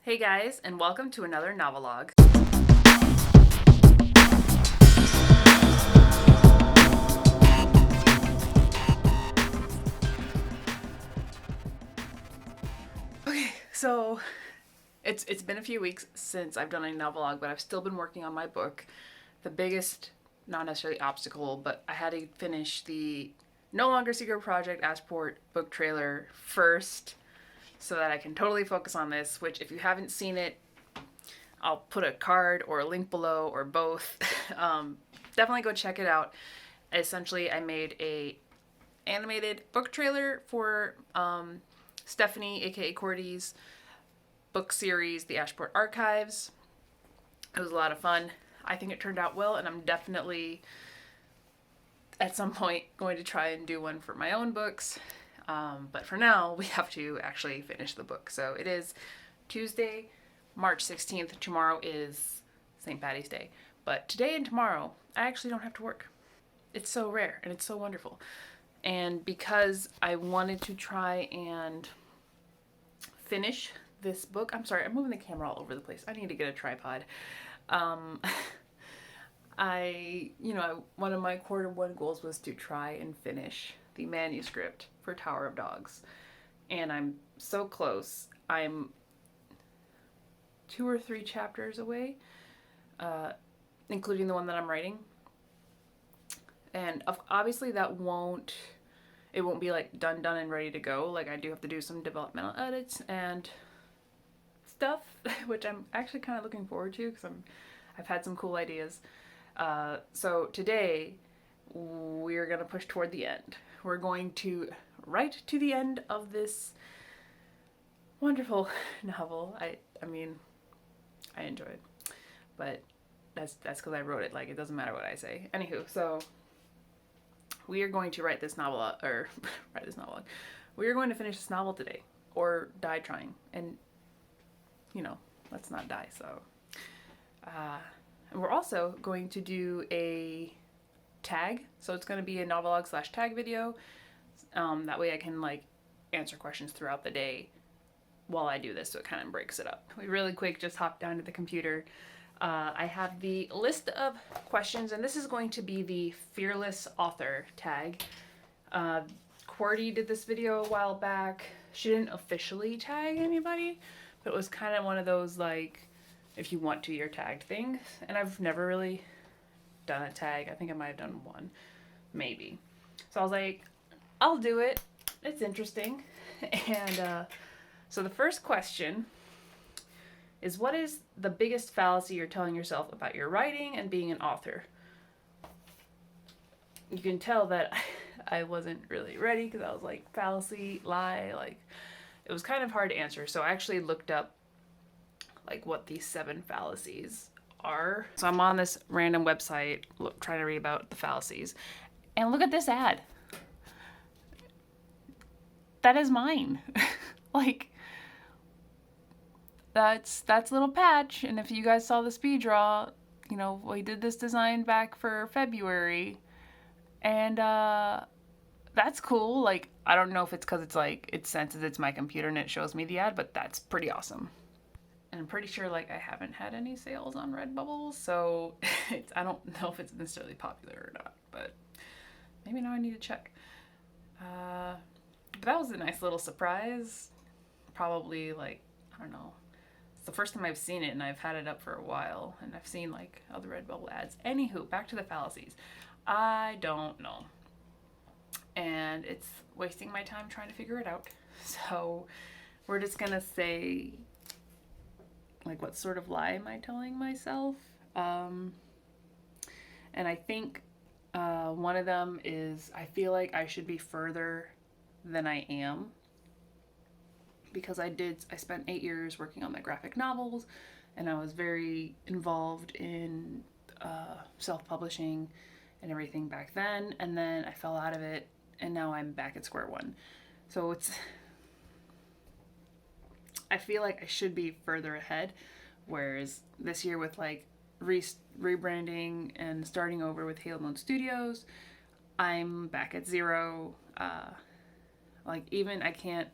Hey guys, and welcome to another NoveLOG. Okay, so it's been a few weeks since I've done a NoveLOG, but I've still been working on my book. The biggest, not necessarily obstacle, but I had to finish the No Longer Secret Project Ashport book trailer first so that I can totally focus on this, which if you haven't seen it, I'll put a card or a link below or both. Definitely go check it out. Essentially, I made a animated book trailer for Stephanie, aka Cordy's book series, The Ashport Archives. It was a lot of fun. I think it turned out well, and I'm definitely at some point going to try and do one for my own books. But for now, we have to actually finish the book. So it is Tuesday, March 16th. Tomorrow is St. Patty's Day. But today and tomorrow, I actually don't have to work. It's so rare and it's so wonderful. And because I wanted to try and finish this book, I'm sorry, I'm moving the camera all over the place. I need to get a tripod. One of my quarter one goals was to try and finish the manuscript for Tower of Dogs. And I'm so close. I'm 2 or 3 chapters away, including the one that I'm writing. And obviously it won't be like done and ready to go. Like I do have to do some developmental edits and stuff, which I'm actually kind of looking forward to because I've had some cool ideas. So today we're gonna push toward the end. We're going to write to the end of this wonderful novel. I mean, I enjoy it, but that's because I wrote it. Like it doesn't matter what I say. Anywho, so we are going to write this novel, We are going to finish this novel today, or die trying, and let's not die. So, and we're also going to do a tag. So it's going to be a NoveLOG / tag video. That way I can like answer questions throughout the day while I do this, so it kind of breaks it up. We really quick just hop down to the computer. I have the list of questions, and this is going to be the Fearless Author tag. Cordy did this video a while back. She didn't officially tag anybody, but it was kind of one of those, like, if you want to, you're tagged things. And I've never really done a tag. I think I might have done one, maybe. So I was like, I'll do it. It's interesting. And so the first question is, what is the biggest fallacy you're telling yourself about your writing and being an author? You can tell that I wasn't really ready because I was like, fallacy, lie, like it was kind of hard to answer. So I actually looked up like what these 7 fallacies are. So I'm on this random website trying to read about the fallacies, and look at this ad. That is mine. Like, that's little Patch, and if you guys saw the speed draw, we did this design back for February, and that's cool. Like, I don't know if it's because it's like it senses it's my computer and it shows me the ad, but that's pretty awesome. And I'm pretty sure like I haven't had any sales on Redbubble, so I don't know if it's necessarily popular or not, but maybe now I need to check. But that was a nice little surprise. Probably like, I don't know. It's the first time I've seen it, and I've had it up for a while, and I've seen like other Redbubble ads. Anywho, back to the fallacies. I don't know. And it's wasting my time trying to figure it out. So we're just gonna say, like, what sort of lie am I telling myself? And I think one of them is I feel like I should be further than I am, because I spent 8 years working on my graphic novels, and I was very involved in self-publishing and everything back then, and then I fell out of it, and now I'm back at square one. So I feel like I should be further ahead, whereas this year with like rebranding and starting over with Halo Mode Studios, I'm back at 0. Like, even I can't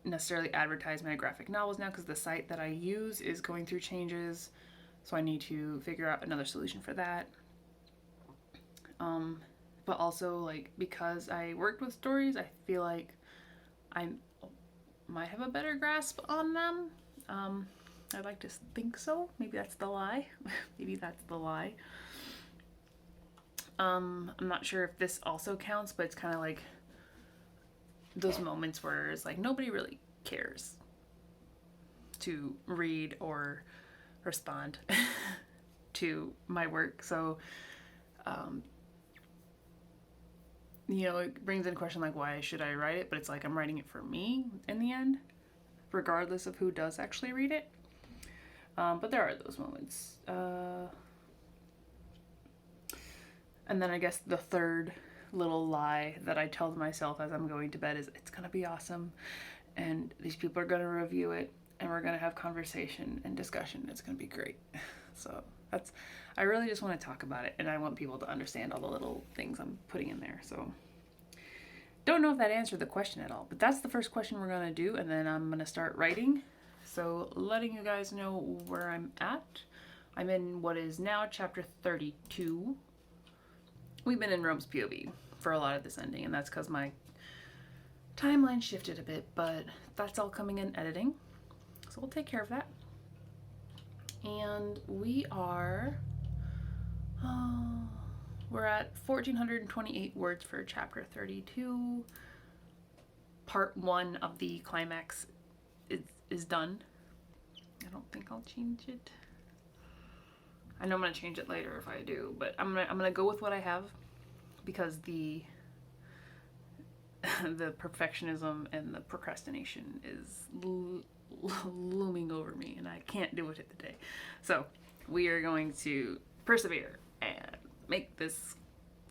necessarily advertise my graphic novels now because the site that I use is going through changes. So I need to figure out another solution for that. But also, like, because I worked with stories, I feel like I might have a better grasp on them. I'd like to think so. Maybe that's the lie. Maybe that's the lie. I'm not sure if this also counts, but it's kind of like those moments where it's like nobody really cares to read or respond to my work. So, you know, it brings in question like, why should I write it? But it's like I'm writing it for me in the end, regardless of who does actually read it. But there are those moments. And then I guess the third little lie that I tell myself as I'm going to bed is it's gonna be awesome, and these people are gonna review it, and we're gonna have conversation and discussion. It's gonna be great. So that's, I really just want to talk about it, and I want people to understand all the little things I'm putting in there. So don't know if that answered the question at all, but that's the first question we're gonna do, and then I'm gonna start writing. So letting you guys know where I'm at. I'm in what is now chapter 32. We've been in Rome's POV for a lot of this ending, and that's because my timeline shifted a bit, but that's all coming in editing. So we'll take care of that. And we are, we're at 1,428 words for chapter 32. Part 1 of the climax is done. I don't think I'll change it. I know I'm gonna change it later if I do, but I'm gonna go with what I have because the perfectionism and the procrastination is looming over me, and I can't do it today. So we are going to persevere and make this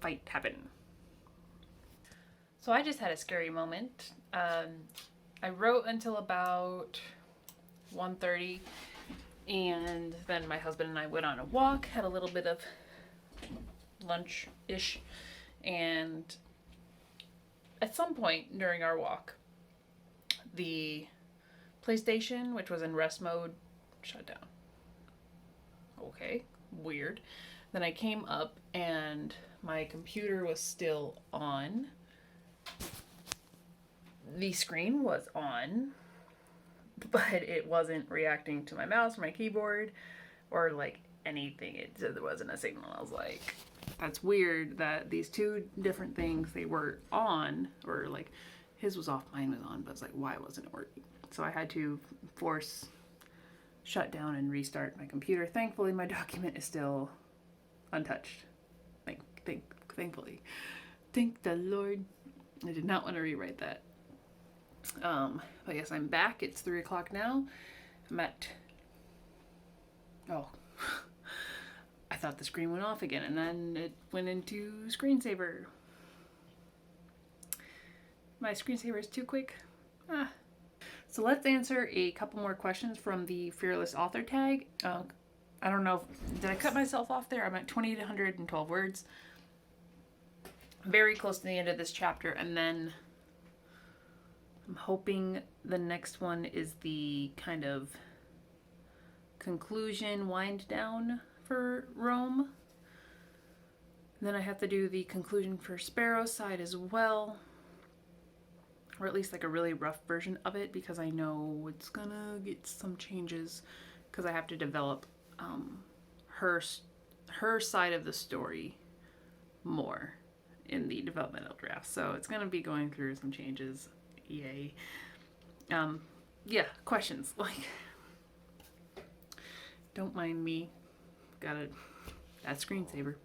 fight happen. So I just had a scary moment. I wrote until about 1:30. And then my husband and I went on a walk, had a little bit of lunch-ish, and at some point during our walk, the PlayStation, which was in rest mode, shut down. Okay, weird. Then I came up and my computer was still on. The screen was on, but it wasn't reacting to my mouse or my keyboard or like anything. There wasn't a signal. I was like, that's weird that these two different things, they were on, or like his was off, mine was on, but it's like, why wasn't it working? So I had to force shut down and restart my computer. Thankfully, my document is still untouched. Thankfully. Thank the Lord. I did not want to rewrite that. But yes, I'm back. It's 3 o'clock now. I'm at, I thought the screen went off again, and then it went into screensaver. My screensaver is too quick. So let's answer a couple more questions from the Fearless Author tag. I don't know, did I cut myself off there? I'm at 2,812 words. Very close to the end of this chapter, and then I'm hoping the next one is the kind of conclusion wind down for Rome. Then I have to do the conclusion for Sparrow's side as well, or at least like a really rough version of it, because I know it's gonna get some changes because I have to develop her side of the story more in the developmental draft. So it's gonna be going through some changes. Yay. Yeah, questions. Like, don't mind me. Got that screensaver.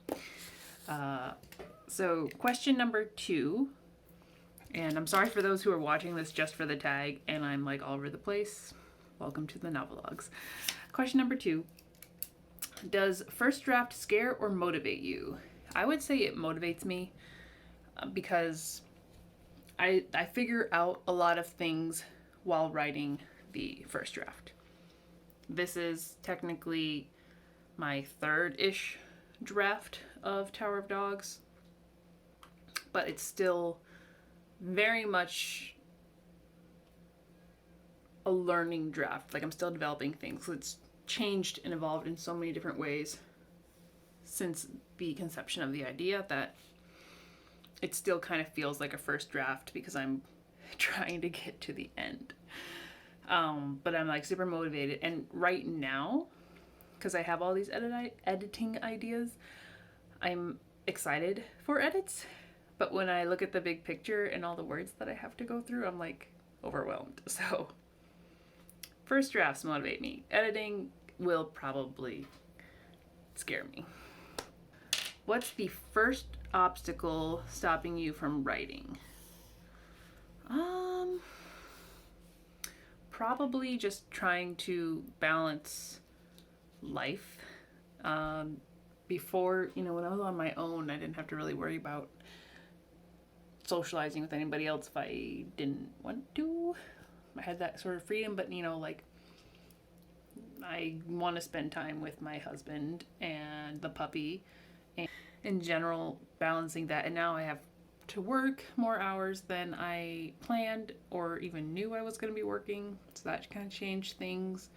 So question number 2, and I'm sorry for those who are watching this just for the tag and I'm like all over the place. Welcome to the NoveLOGs. Question number 2, does first draft scare or motivate you? I would say it motivates me because I figure out a lot of things while writing the first draft. This is technically my 3rd-ish draft of Tower of Dogs, but it's still very much a learning draft. Like I'm still developing things. So it's changed and evolved in so many different ways since the conception of the idea that it still kind of feels like a first draft because I'm trying to get to the end. But I'm like super motivated. And right now, because I have all these editing ideas, I'm excited for edits. But when I look at the big picture and all the words that I have to go through, I'm like overwhelmed. So first drafts motivate me. Editing will probably scare me. What's the first obstacle stopping you from writing? Probably just trying to balance life. Before, when I was on my own, I didn't have to really worry about socializing with anybody else if I didn't want to. I had that sort of freedom, but I want to spend time with my husband and the puppy, and in general balancing that. And now I have to work more hours than I planned or even knew I was going to be working, so that kind of changed things.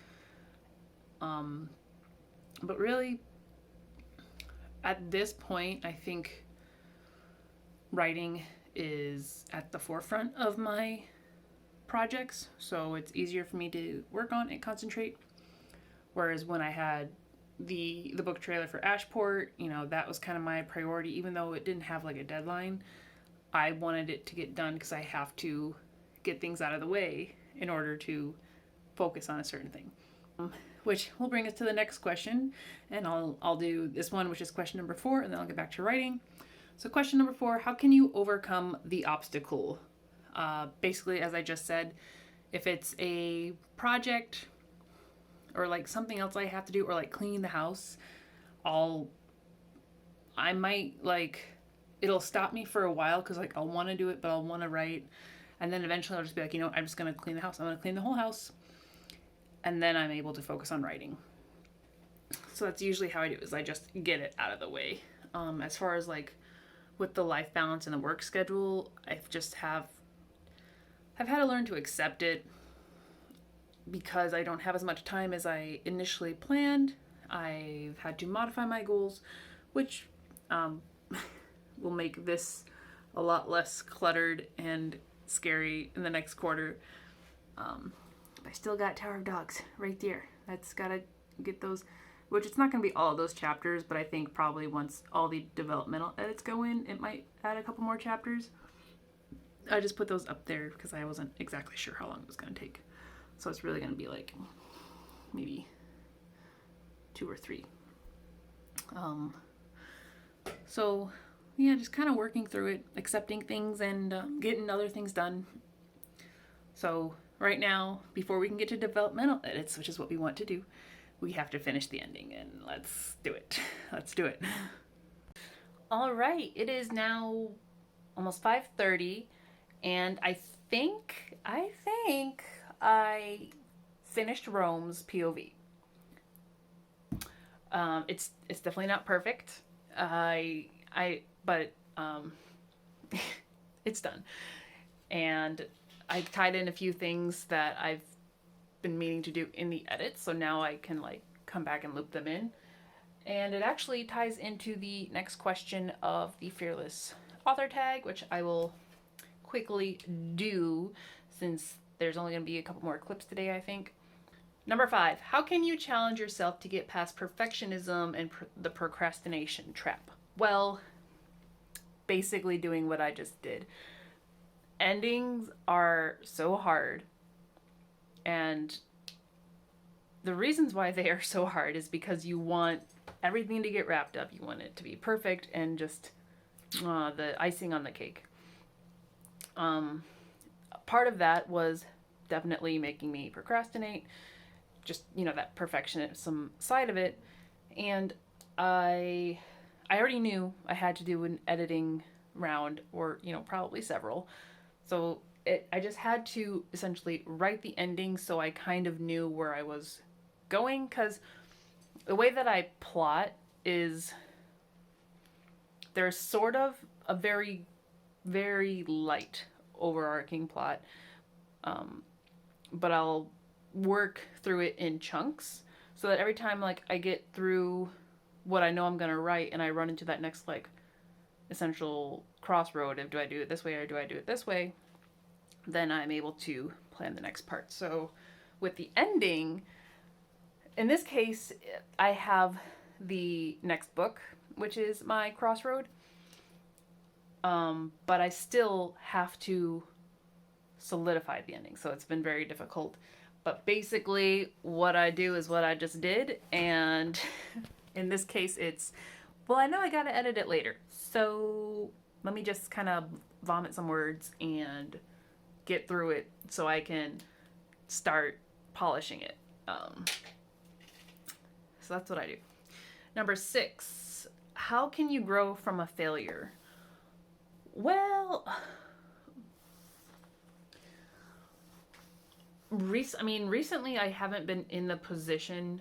But really, at this point, I think writing is at the forefront of my projects, so it's easier for me to work on and concentrate. Whereas when I had the book trailer for Ashport, that was kind of my priority, even though it didn't have like a deadline. I wanted it to get done because I have to get things out of the way in order to focus on a certain thing. Which will bring us to the next question, and I'll do this one, which is question number 4, and then I'll get back to writing. So question number 4, how can you overcome the obstacle? Basically, as I just said, if it's a project or like something else I have to do, or like cleaning the house, I might it'll stop me for a while because I'll want to do it, but I'll want to write, and then eventually I'll just be like, I'm just gonna clean the house. I'm gonna clean the whole house, and then I'm able to focus on writing. So that's usually how I do it, is I just get it out of the way. As far as with the life balance and the work schedule, I've had to learn to accept it because I don't have as much time as I initially planned. I've had to modify my goals, which will make this a lot less cluttered and scary in the next quarter. I still got Tower of Dogs right there. That's gotta get those, which it's not gonna be all of those chapters, but I think probably once all the developmental edits go in, it might add a couple more chapters. I just put those up there because I wasn't exactly sure how long it was gonna take. So it's really gonna be maybe 2 or 3. So yeah, just kind of working through it, accepting things, and getting other things done. So right now, before we can get to developmental edits, which is what we want to do, we have to finish the ending, and let's do it. Let's do it. All right, it is now almost 5:30, and I think I finished Rome's POV. It's definitely not perfect. But it's done. And I tied in a few things that I've been meaning to do in the edit, so now I can come back and loop them in. And it actually ties into the next question of the Fearless Author tag, which I will quickly do since there's only going to be a couple more clips today, I think. Number 5, how can you challenge yourself to get past perfectionism and the procrastination trap? Well, basically doing what I just did. Endings are so hard, and the reasons why they are so hard is because you want everything to get wrapped up. You want it to be perfect and just the icing on the cake. Part of that was definitely making me procrastinate, just that perfectionism side of it, and I already knew I had to do an editing round, or probably several. So I just had to essentially write the ending so I kind of knew where I was going, because the way that I plot is there's sort of a very, very light overarching plot, but I'll work through it in chunks so that every time like I get through what I know I'm going to write and I run into that next like essential crossroad of do I do it this way or do I do it this way, then I'm able to plan the next part. So with the ending, in this case, I have the next book, which is my crossroad. But I still have to solidify the ending. So it's been very difficult. But basically what I do is what I just did. And in this case, it's, well, I know I got to edit it later. So let me just kind of vomit some words and get through it so I can start polishing it. So that's what I do. Number 6, how can you grow from a failure? Well, recently I haven't been in the position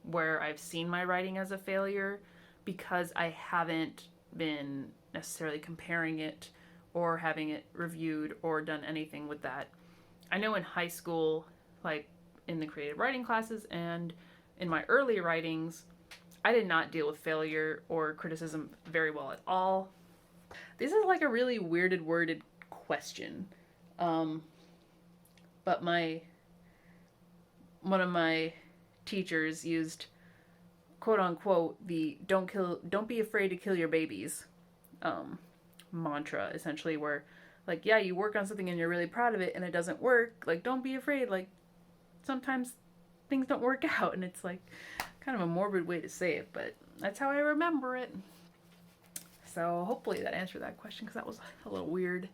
where I've seen my writing as a failure because I haven't been necessarily comparing it or having it reviewed or done anything with that. I know in high school, like in the creative writing classes and in my early writings, I did not deal with failure or criticism very well at all. This is like a really worded question. But one of my teachers used quote unquote the don't be afraid to kill your babies mantra, essentially, where like, yeah, you work on something and you're really proud of it and it doesn't work, like don't be afraid, like sometimes things don't work out. And it's like kind of a morbid way to say it, but that's how I remember it. So hopefully that answered that question because that was a little weird.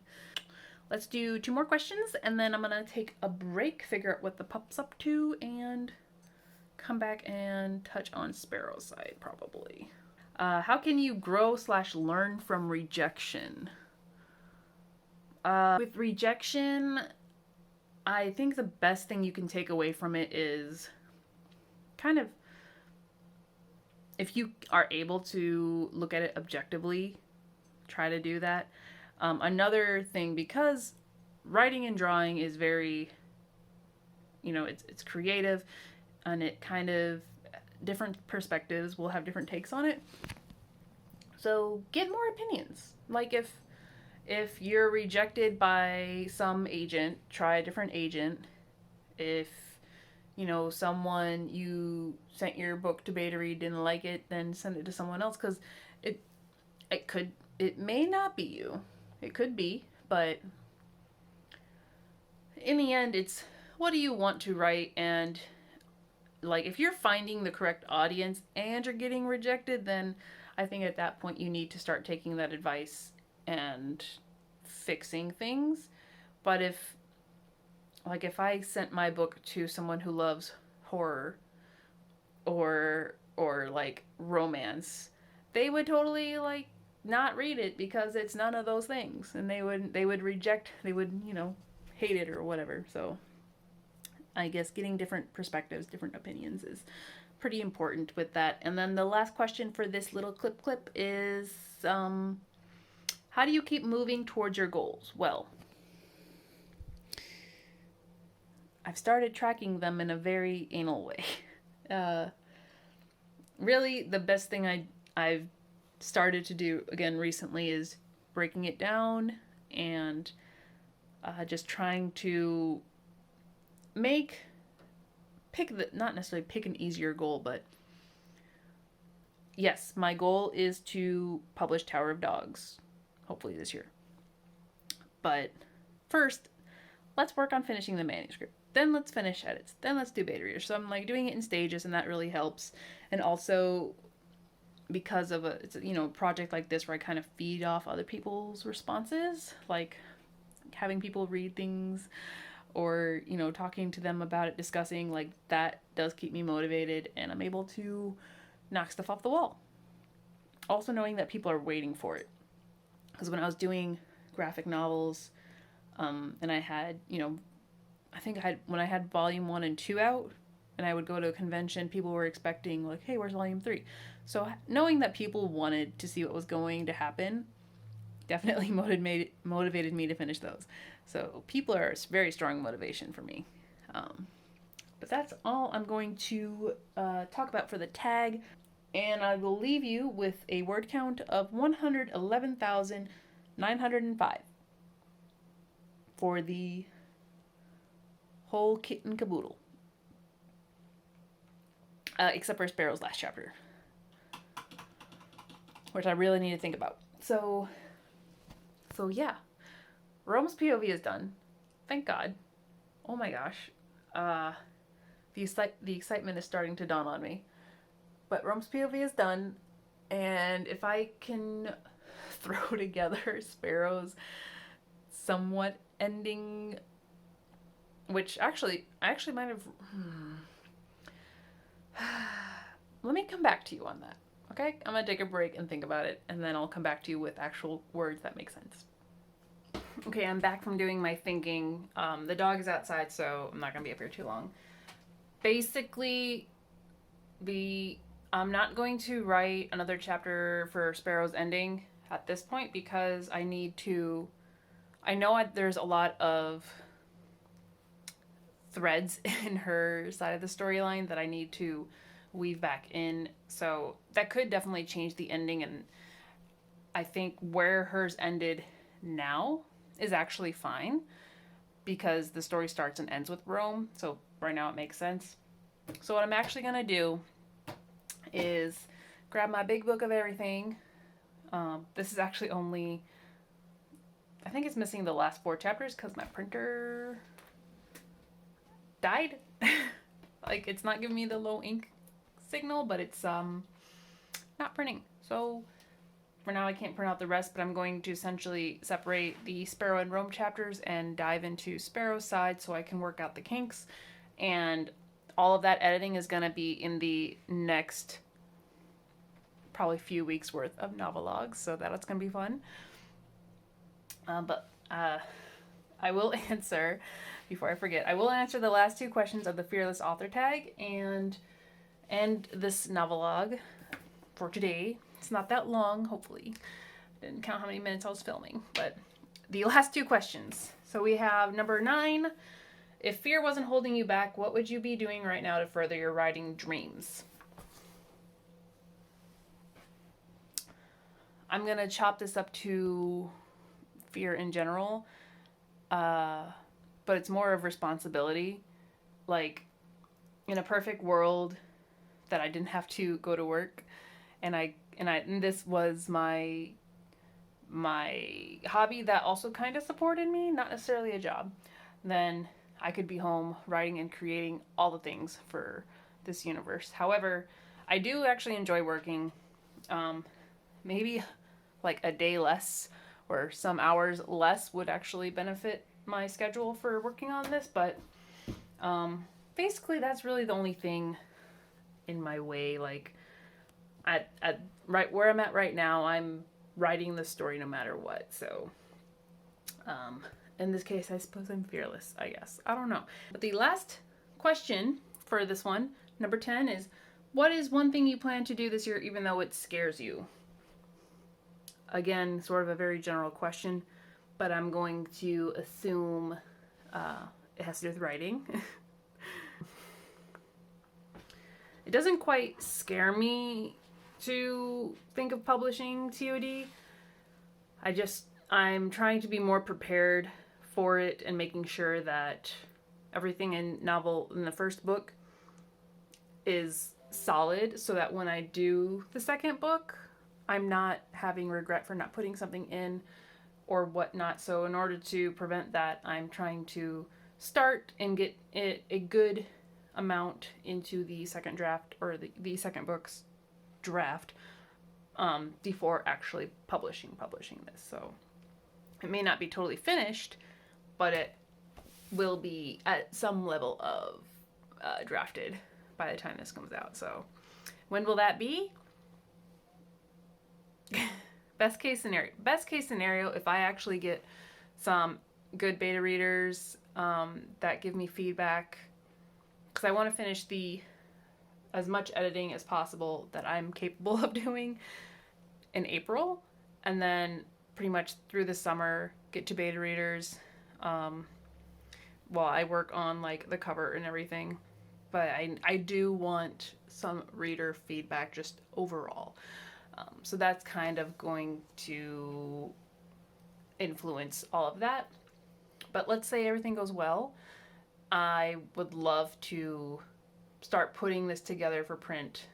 Let's do 2 more questions and then I'm gonna take a break, figure out what the pup's up to, and come back and touch on Sparrow's side probably. How can you grow/learn from rejection? With rejection, I think the best thing you can take away from it is kind of, if you are able to look at it objectively, try to do that. Another thing, because writing and drawing is very, it's creative, and it kind of, different perspectives will have different takes on it. So get more opinions. Like if you're rejected by some agent, try a different agent. If someone you sent your book to beta read didn't like it, then send it to someone else, because it may not be you. It could be, but in the end, it's what do you want to write, and like if you're finding the correct audience and you're getting rejected, then I think at that point you need to start taking that advice and fixing things. But if I sent my book to someone who loves horror or like romance, they would totally like not read it because it's none of those things, and they would reject, they would hate it or whatever. So I guess getting different perspectives, different opinions is pretty important with that. And then the last question for this little clip is how do you keep moving towards your goals? Well, I've started tracking them in a very anal way. Really, the best thing I've started to do again recently is breaking it down and just trying to not necessarily pick an easier goal, but yes, my goal is to publish Tower of Dogs, hopefully this year. But first, let's work on finishing the manuscript. Then let's finish edits. Then let's do beta readers. So I'm like doing it in stages, and that really helps. And also because of it's a project like this where I kind of feed off other people's responses, like having people read things or talking to them about it, discussing, like that does keep me motivated, and I'm able to knock stuff off the wall. Also knowing that people are waiting for it, because when I was doing graphic novels, and I had when I had volume 1 and 2 out, and I would go to a convention, people were expecting like, hey, where's volume 3? So knowing that people wanted to see what was going to happen definitely motivated me to finish those. So people are a very strong motivation for me. But that's all I'm going to talk about for the tag. And I will leave you with a word count of 111,905 for the whole kit and caboodle. Except for Sparrow's last chapter, which I really need to think about. So yeah, Rome's POV is done. Thank God. Oh my gosh. The excitement is starting to dawn on me. But Rome's POV is done, and if I can throw together Sparrow's somewhat ending, which I actually might have... Let me come back to you on that, okay? I'm gonna take a break and think about it, and then I'll come back to you with actual words that make sense. Okay, I'm back from doing my thinking. The dog is outside, so I'm not gonna be up here too long. Basically, I'm not going to write another chapter for Sparrow's ending at this point because I know there's a lot of threads in her side of the storyline that I need to weave back in. So that could definitely change the ending, and I think where hers ended now is actually fine because the story starts and ends with Rome. So right now it makes sense. So what I'm actually going to do is grab my big book of everything. This is actually only, I think it's missing the last 4 chapters because my printer died. Like, it's not giving me the low ink signal, but it's not printing. So for now I can't print out the rest, but I'm going to essentially separate the Sparrow and Rome chapters and dive into Sparrow's side so I can work out the kinks. And all of that editing is going to be in the next probably few weeks worth of NoveLOG, so that's going to be fun. But I will answer, before I forget, I will answer the last 2 questions of the Fearless Author tag and this NoveLOG for today. It's not that long, hopefully. Didn't count how many minutes I was filming, but the last 2 questions. So we have number 9. If fear wasn't holding you back, what would you be doing right now to further your writing dreams? I'm going to chop this up to fear in general, but it's more of responsibility. Like, in a perfect world that I didn't have to go to work, and this was my hobby that also kind of supported me, not necessarily a job, then I could be home writing and creating all the things for this universe. However, I do actually enjoy working. Maybe like a day less or some hours less would actually benefit my schedule for working on this, but basically that's really the only thing in my way. Like, at right where I'm at right now, I'm writing the story no matter what. So in this case, I suppose I'm fearless, I guess. I don't know. But the last question for this one, number 10, is what is one thing you plan to do this year even though it scares you? Again, sort of a very general question, but I'm going to assume it has to do with writing. It doesn't quite scare me to think of publishing ToD. I'm trying to be more prepared for it and making sure that everything in the first book is solid so that when I do the second book, I'm not having regret for not putting something in or whatnot. So in order to prevent that, I'm trying to start and get it a good amount into the second draft, or the second book's draft, before actually publishing this. So it may not be totally finished, but it will be at some level of drafted by the time this comes out. So when will that be? Best case scenario, if I actually get some good beta readers that give me feedback, because I want to finish as much editing as possible that I'm capable of doing in April, and then pretty much through the summer get to beta readers while I work on like the cover and everything. but I do want some reader feedback just overall. So that's kind of going to influence all of that. But let's say everything goes well. I would love to start putting this together for print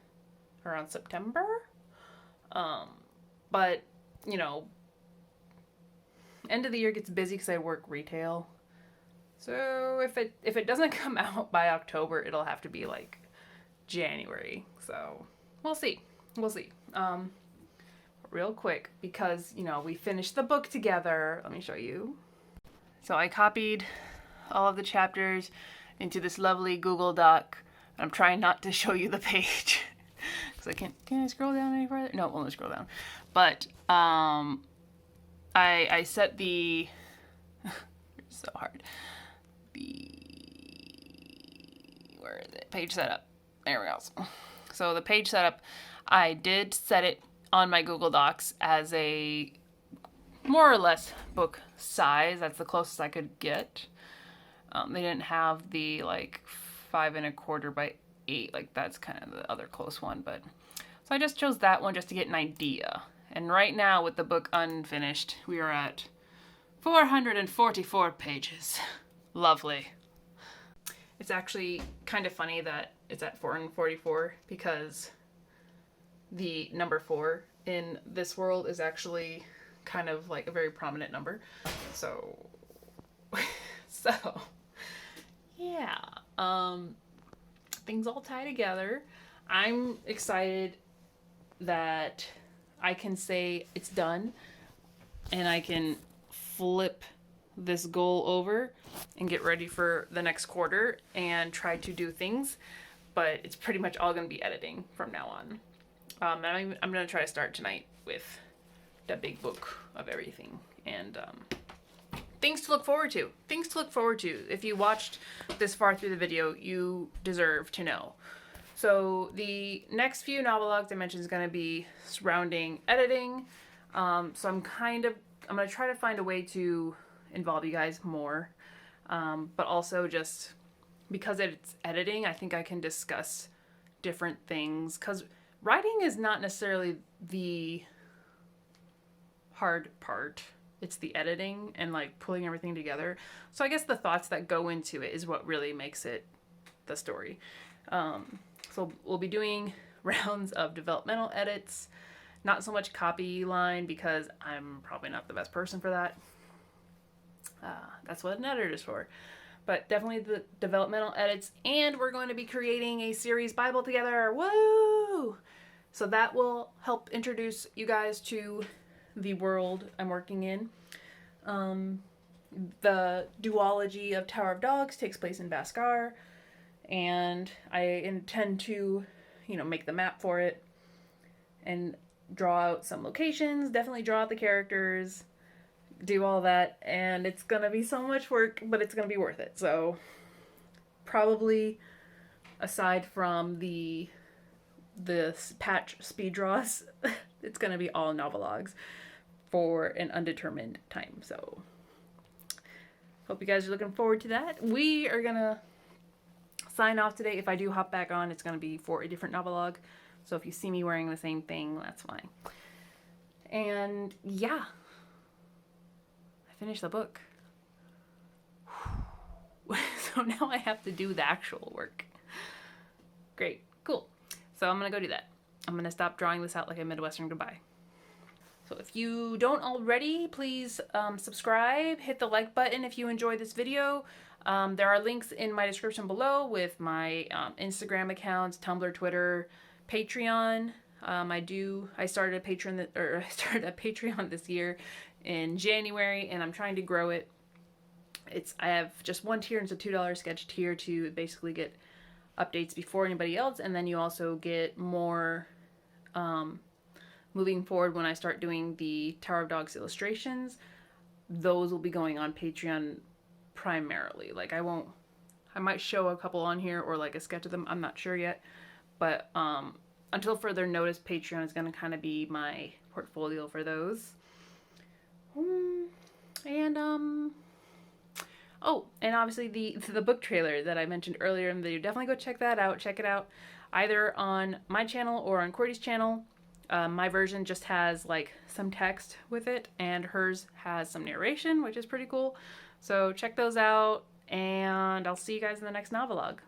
around September. But, you know, end of the year gets busy because I work retail. So if it doesn't come out by October, it'll have to be like January. So we'll see. We'll see. Real quick, because, you know, we finished the book together. Let me show you. So I copied all of the chapters into this lovely Google Doc. I'm trying not to show you the page because I can't. Can I scroll down any further? No, it won't scroll down. But I set the it's so hard. Where is it? Page setup. There we go. So the page setup, I did set it on my Google Docs as a more or less book size. That's the closest I could get. They didn't have the like 5 1/4 by 8, like that's kind of the other close one, but so I just chose that one just to get an idea. And right now with the book unfinished, we are at 444 pages. Lovely. It's actually kind of funny that it's at 444 because the number 4 in this world is actually kind of like a very prominent number. So yeah, things all tie together. I'm excited that I can say it's done and I can flip this goal over and get ready for the next quarter and try to do things, but it's pretty much all going to be editing from now on. I'm going to try to start tonight with the big book of everything, and things to look forward to. Things to look forward to. If you watched this far through the video, you deserve to know. So the next few NoveLOGs I mentioned is going to be surrounding editing. So I'm going to try to find a way to involve you guys more, but also just because it's editing, I think I can discuss different things, because writing is not necessarily the hard part. It's the editing and like pulling everything together. So I guess the thoughts that go into it is what really makes it the story. So we'll be doing rounds of developmental edits, not so much copy line because I'm probably not the best person for that. That's what an editor is for. But definitely the developmental edits, and we're going to be creating a series Bible together. Woo! So that will help introduce you guys to the world I'm working in. The duology of Tower of Dogs takes place in Baskar, and I intend to, you know, make the map for it and draw out some locations, definitely draw out the characters, do all that, and it's gonna be so much work, but it's gonna be worth it. So probably aside from the patch speed draws, it's gonna be all NoveLOGs for an undetermined time. So hope you guys are looking forward to that. We are gonna sign off today. If I do hop back on, it's gonna be for a different NoveLOG. So if you see me wearing the same thing, that's fine. And yeah, I finished the book. So now I have to do the actual work. Great, cool. So I'm gonna go do that. I'm gonna stop drawing this out like a Midwestern goodbye. So if you don't already, please subscribe, hit the like button if you enjoyed this video. There are links in my description below with my Instagram accounts, Tumblr, Twitter, Patreon. I started a Patreon this year in January, and I'm trying to grow it. I have just one tier, and it's a $2 sketch tier to basically get updates before anybody else, and then you also get more moving forward when I start doing the Tower of Dogs illustrations. Those will be going on Patreon primarily. Like I might show a couple on here or like a sketch of them. I'm not sure yet, but until further notice, Patreon is going to kind of be my portfolio for those. And Oh, and obviously the book trailer that I mentioned earlier in the video. Definitely go check that out. Check it out either on my channel or on Cordy's channel. My version just has like some text with it, and hers has some narration, which is pretty cool. So check those out, and I'll see you guys in the next NoveLOG.